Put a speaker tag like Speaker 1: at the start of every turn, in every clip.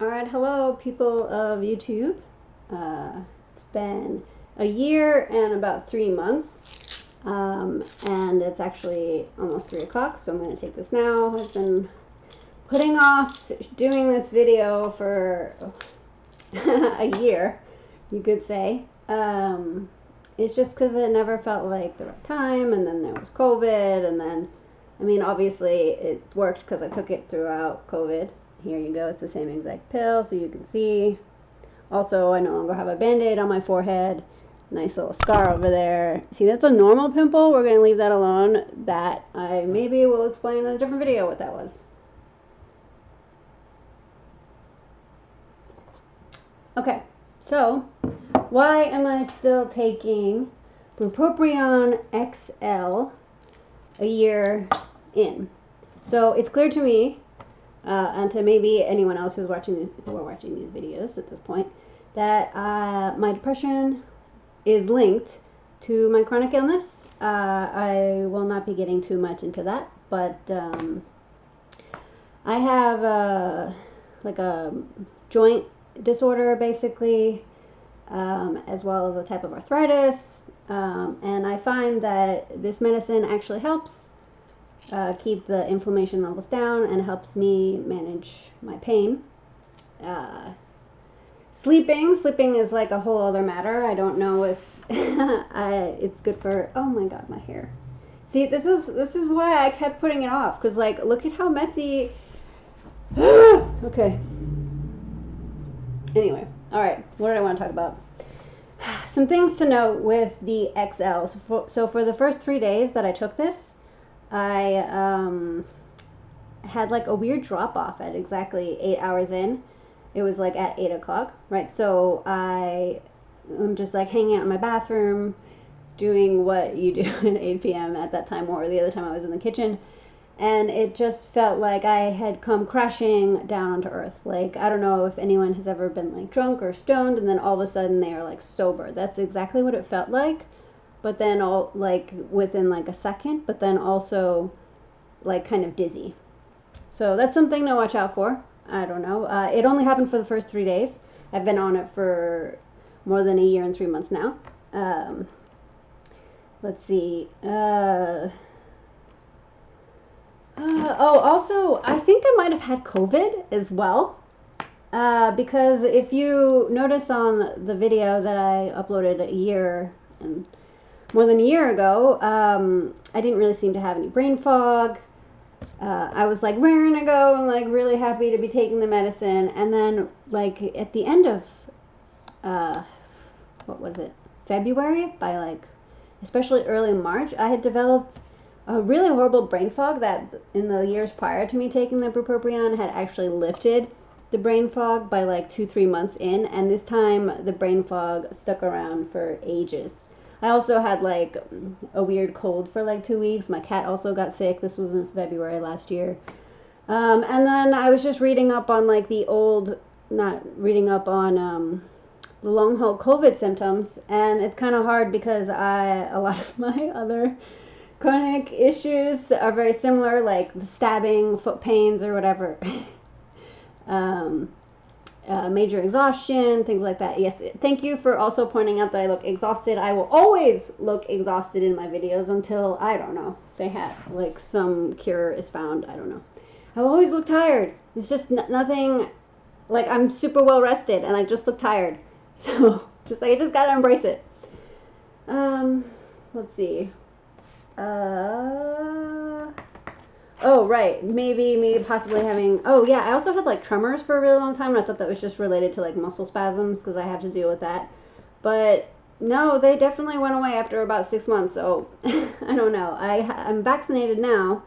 Speaker 1: Alright, hello people of YouTube. It's been a year and about 3 months, and it's actually almost 3 o'clock, so I'm going to take this now. I've been putting off doing this video for a year, you could say. It's just because it never felt like the right time, and then there was COVID, and then, I mean, obviously it worked because I took it throughout COVID. Here you go, it's the same exact pill, so you can see. Also, I no longer have a band-aid on my forehead. Nice little scar over there. See, that's a normal pimple. We're going to leave that alone. That I maybe will explain in a different video what that was. Okay, so why am I still taking Bupropion XL a year in? So it's clear to me, and to maybe anyone else who are watching these videos at this point, that my depression is linked to my chronic illness. I will not be getting too much into that, but I have like a joint disorder, basically, as well as a type of arthritis, and I find that this medicine actually helps keep the inflammation levels down and helps me manage my pain. Sleeping is like a whole other matter. I don't know if it's good for, oh my god, my hair. See, this is why I kept putting it off, because like, look at how messy. Okay. Anyway, all right, what did I want to talk about? Some things to note with the XL. So for the first 3 days that I took this, I had like a weird drop off at exactly 8 hours in. It was like at 8 o'clock, right? So I'm just like hanging out in my bathroom, doing what you do at 8 p.m. at that time, or the other time I was in the kitchen. And it just felt like I had come crashing down onto earth. Like, I don't know if anyone has ever been like drunk or stoned and then all of a sudden they are like sober. That's exactly what it felt like. But then all like within like a second, but then also like kind of dizzy. So that's something to watch out for. I don't know. It only happened for the first 3 days. I've been on it for more than a year and 3 months now. Let's see. Also, I think I might have had COVID as well. Because if you notice on the video that I uploaded a year and more than a year ago, I didn't really seem to have any brain fog. I was like raring to go and like really happy to be taking the medicine. And then like at the end of, what was it? February, by like, especially early March, I had developed a really horrible brain fog that in the years prior to me taking the Bupropion had actually lifted the brain fog by like 2-3 months in. And this time the brain fog stuck around for ages. I also had like a weird cold for like 2 weeks. My cat also got sick. This was in February last year. And then I was just reading up on like the the long haul COVID symptoms. And it's kind of hard because a lot of my other chronic issues are very similar, like the stabbing, foot pains, or whatever. Major exhaustion, things like that. Yes, thank you for also pointing out that I look exhausted. I will always look exhausted in my videos until, I don't know, they have, like, some cure is found. I don't know. I always look tired. It's just nothing, like, I'm super well rested, and I just look tired. So, just like, I just gotta embrace it. Let's see. Oh, right. Maybe possibly having... Oh, yeah. I also had, like, tremors for a really long time, and I thought that was just related to, like, muscle spasms, because I have to deal with that. But, no, they definitely went away after about 6 months, so I don't know. I'm vaccinated now.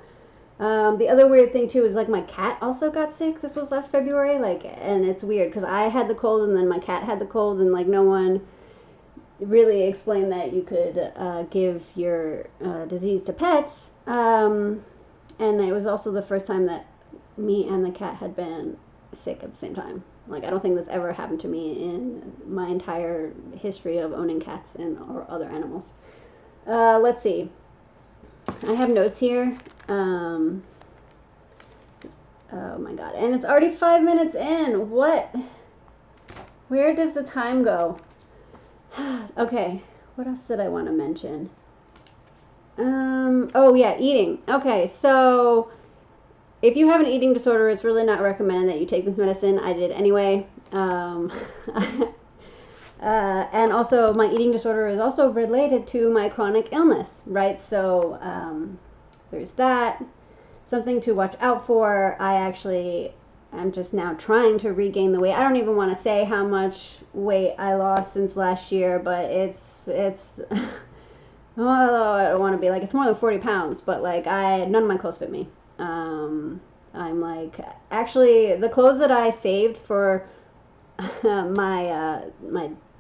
Speaker 1: The other weird thing, too, is, like, my cat also got sick. This was last February, like, and it's weird, because I had the cold, and then my cat had the cold, and, like, no one really explained that you could give your disease to pets. And it was also the first time that me and the cat had been sick at the same time. Like, I don't think this ever happened to me in my entire history of owning cats or other animals. Let's see. I have notes here. Oh my god. And it's already 5 minutes in. What? Where does the time go? Okay. What else did I want to mention? Oh yeah, eating. Okay, so if you have an eating disorder, it's really not recommended that you take this medicine. I did anyway. And also, my eating disorder is also related to my chronic illness, right? So there's that. Something to watch out for. I'm just now trying to regain the weight. I don't even want to say how much weight I lost since last year, but it's well, I don't want to be like, it's more than 40 pounds, but like none of my clothes fit me. I'm like, actually, the clothes that I saved for my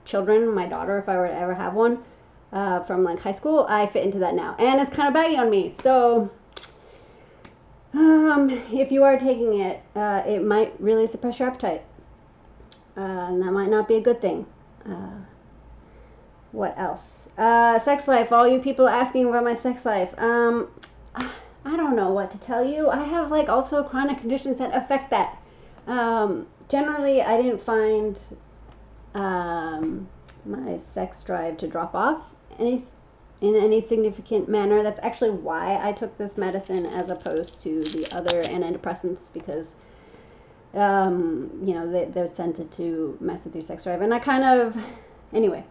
Speaker 1: children, my daughter, if I were to ever have one, from like high school, I fit into that now, and it's kind of baggy on me. So if you are taking it, it might really suppress your appetite, and that might not be a good thing. What else? Sex life. All you people asking about my sex life. I don't know what to tell you. I have like also chronic conditions that affect that. Generally, I didn't find my sex drive to drop off in any significant manner. That's actually why I took this medicine as opposed to the other antidepressants, because they're scented to mess with your sex drive. And I kind of, anyway.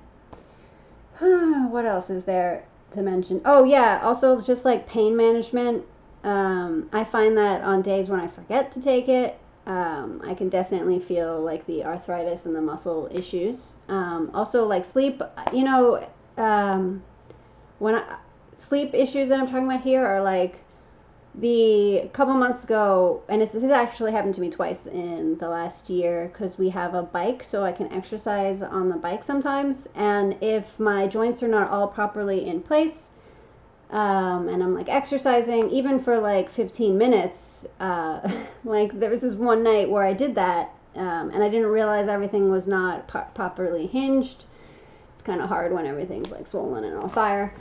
Speaker 1: What else is there to mention? Oh yeah, also just like pain management. I find that on days when I forget to take it, I can definitely feel like the arthritis and the muscle issues. Also like sleep, sleep issues that I'm talking about here are like the couple months ago, and this has actually happened to me twice in the last year, because we have a bike, so I can exercise on the bike sometimes, and if my joints are not all properly in place, and I'm like exercising even for like 15 minutes, like there was this one night where I did that, and I didn't realize everything was not properly hinged. It's kind of hard when everything's like swollen and on fire,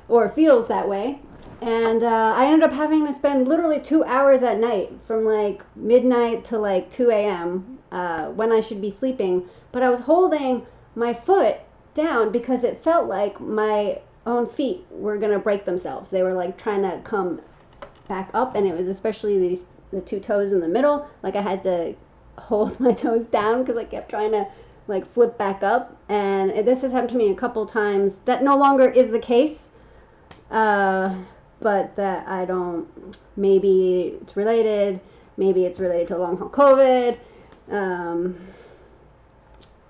Speaker 1: or feels that way. And I ended up having to spend literally 2 hours at night, from like midnight to like 2 a.m. When I should be sleeping. But I was holding my foot down because it felt like my own feet were going to break themselves. They were like trying to come back up, and it was especially the two toes in the middle. Like I had to hold my toes down because I kept trying to like flip back up. And this has happened to me a couple times. That no longer is the case. But that I don't, maybe it's related to long haul COVID,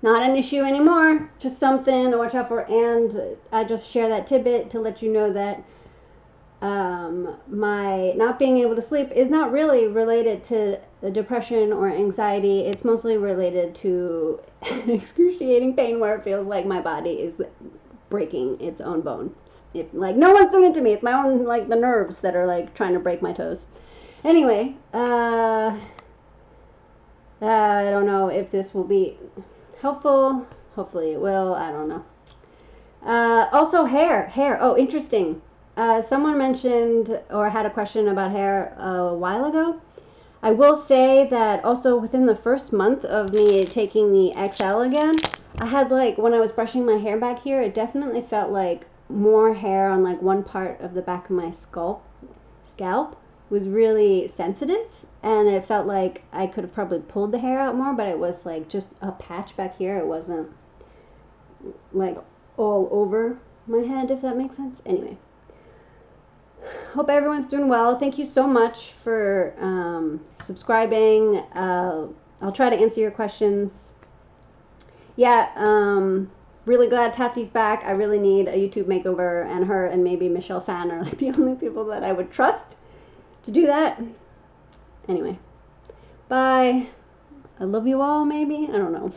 Speaker 1: not an issue anymore, just something to watch out for. And I just share that tidbit to let you know that my not being able to sleep is not really related to depression or anxiety. It's mostly related to excruciating pain where it feels like my body is breaking its own bones. Like no one's doing it to me. It's my own, like the nerves that are like trying to break my toes. Anyway, I don't know if this will be helpful. Hopefully it will. I don't know. Also hair. Oh, interesting. Someone mentioned or had a question about hair a while ago. I will say that also within the first month of me taking the XL again, I had like, when I was brushing my hair back here, it definitely felt like more hair on like one part of the back of my scalp was really sensitive, and it felt like I could have probably pulled the hair out more, but it was like just a patch back here. It wasn't like all over my head, if that makes sense. Anyway, hope everyone's doing well. Thank you so much for subscribing. I'll try to answer your questions. Yeah, really glad Tati's back. I really need a YouTube makeover, and her and maybe Michelle Fan are like the only people that I would trust to do that. Anyway, bye. I love you all, maybe. I don't know.